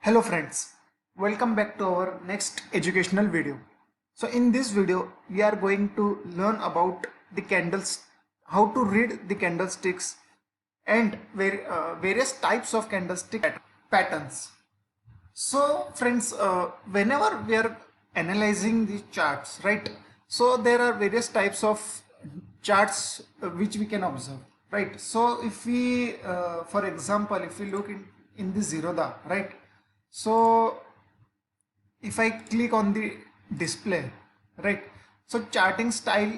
Hello friends, welcome back to our next educational video. So in this video we are going to learn about the candles, how to read the candlesticks and various types of candlestick patterns. So friends, whenever we are analyzing the charts, right? So there are various types of charts which we can observe, right? So if we, for example, if we look in the Zerodha, right? So if I click on the display, right? So charting style,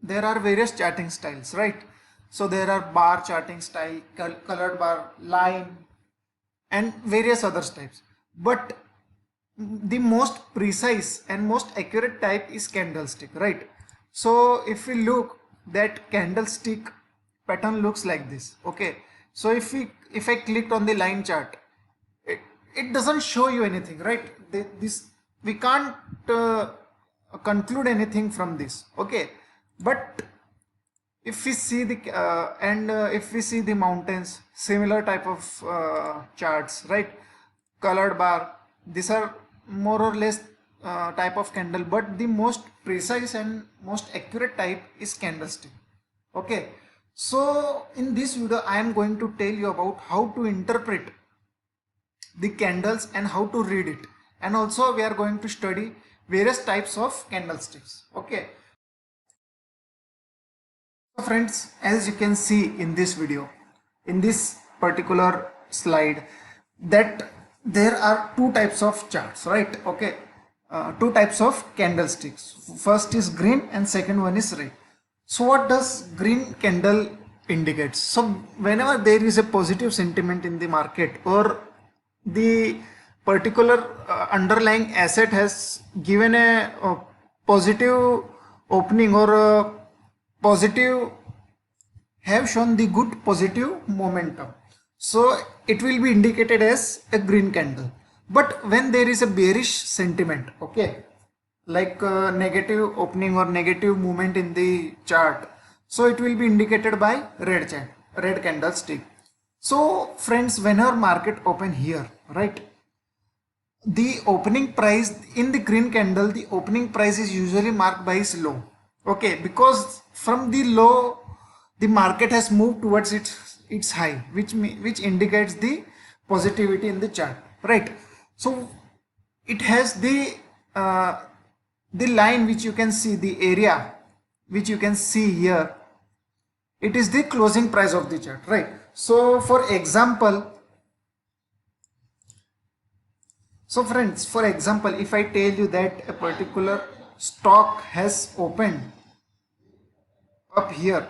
there are various charting styles, right? So there are bar charting style, colored bar, line, and various other types. But the most precise and most accurate type is candlestick, right? So if we look, that candlestick pattern looks like this. Okay, so if I clicked on the line chart, it doesn't show you anything, right? This we can't conclude anything from this. Okay, but if we see the if we see the mountains, similar type of charts, right? Colored bar, these are more or less type of candle, but the most precise and most accurate type is candlestick. Okay, so in this video I am going to tell you about how to interpret the candles and how to read it, and also we are going to study various types of candlesticks. Okay, so friends, as you can see in this video, in this particular slide, that there are two types of charts, right? Okay, two types of candlesticks. First is green and second one is red. So what does green candle indicates? So whenever there is a positive sentiment in the market, or the particular underlying asset has given a positive opening, or a positive, have shown the good positive momentum, so it will be indicated as a green candle. But when there is a bearish sentiment, okay, like negative opening or negative movement in the chart, so it will be indicated by red candlestick. So friends, whenever market open here, right, the opening price in the green candle, the opening price is usually marked by its low. Okay, because from the low the market has moved towards its high, which indicates the positivity in the chart, right? So it has the line which you can see, the area which you can see here, it is the closing price of the chart, right? So for example, so friends, for example, if I tell you that a particular stock has opened up here,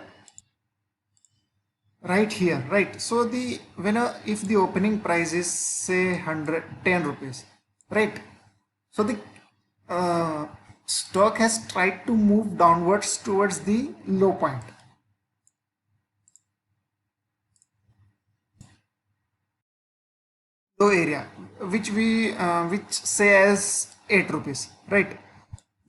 right here, right? So the if the opening price is say 110 rupees, right? So the stock has tried to move downwards towards the low point. Low area, which say as 8 rupees, right?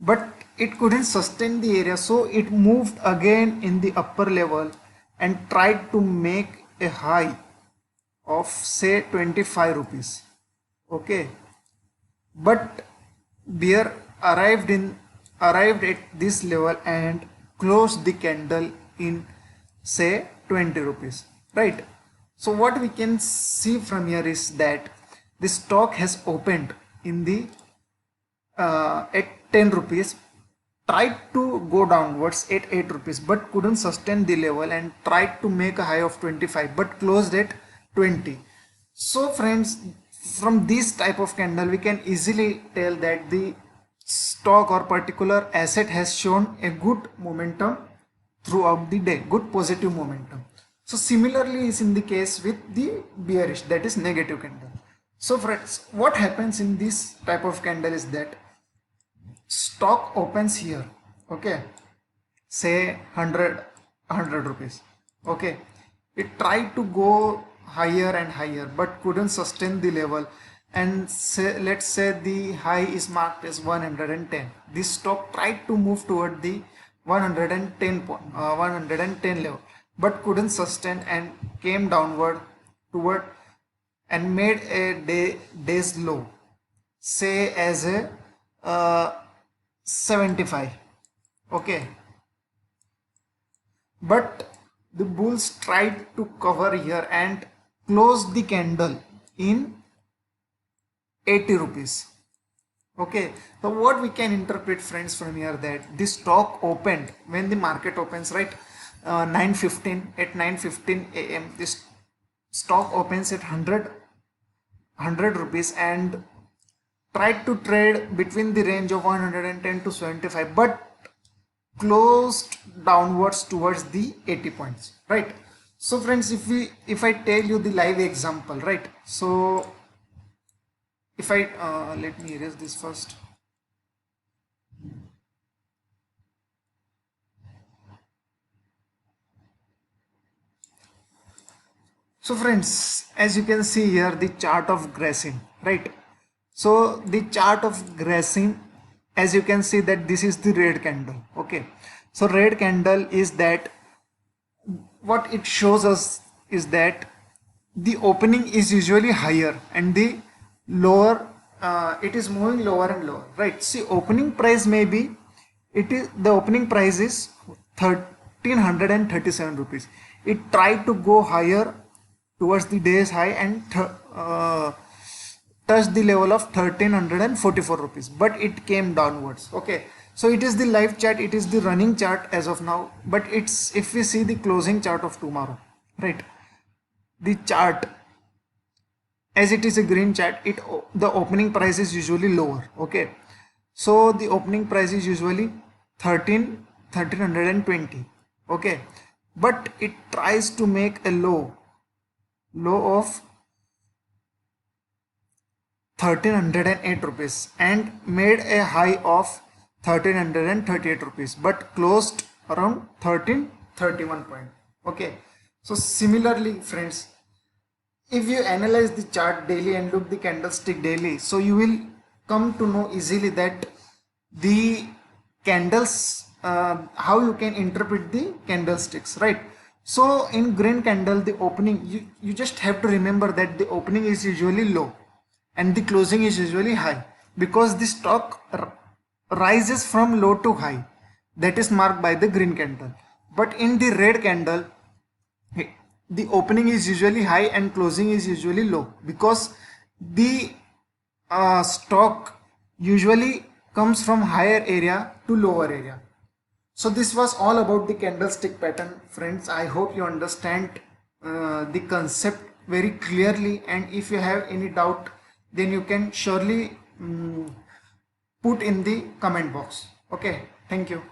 But it couldn't sustain the area, so it moved again in the upper level and tried to make a high of say 25 rupees. Okay, but bear arrived at this level and closed the candle in say 20 rupees, right? So what we can see from here is that the stock has opened in the at 10 rupees, tried to go downwards at 8 rupees, but couldn't sustain the level and tried to make a high of 25 but closed at 20. So friends, from this type of candle we can easily tell that the stock or particular asset has shown a good momentum throughout the day, good positive momentum. So similarly is in the case with the bearish, that is negative candle. So friends, what happens in this type of candle is that stock opens here, okay, say 100 rupees, okay, it tried to go higher and higher but couldn't sustain the level, and say, let's say the high is marked as 110. This stock tried to move toward the 110 level but couldn't sustain and came downward toward and made a day's low, say as a 75. Okay, but the bulls tried to cover here and close the candle in 80 rupees. Okay, so what we can interpret, friends, from here, that this stock opened when the market opens, right? 9:15, at 9:15 a.m. this stock opens at 100 rupees and tried to trade between the range of 110 to 75, but closed downwards towards the 80 points, right? So friends, if I tell you the live example, right? So if I let me erase this first. So friends, as you can see here, the chart of Grasin, right? So the chart of Grasin, as you can see that this is the red candle. Okay, so red candle is that what it shows us is that the opening is usually higher and the lower, it is moving lower and lower, right? See, opening price may be, it is the opening price is 1337 rupees. It tried to go higher towards the day's high and touched the level of 1344 rupees, but it came downwards. Okay, so it is the live chart, it is the running chart as of now, but it's, if we see the closing chart of tomorrow, right, the chart, as it is a green chart, it, the opening price is usually lower. Okay, so the opening price is usually 1320. Okay, but it tries to make a low of 1308 rupees and made a high of 1338 rupees, but closed around 1331 point. Okay, so similarly, friends, if you analyze the chart daily and look the candlestick daily, so you will come to know easily that the candles, how you can interpret the candlesticks, right? So in green candle, the opening, you just have to remember that the opening is usually low and the closing is usually high, because the stock rises from low to high, that is marked by the green candle. But in the red candle, the opening is usually high and closing is usually low, because the stock usually comes from higher area to lower area. So this was all about the candlestick pattern, friends. I hope you understand the concept very clearly, and if you have any doubt, then you can surely put in the comment box. Okay, thank you.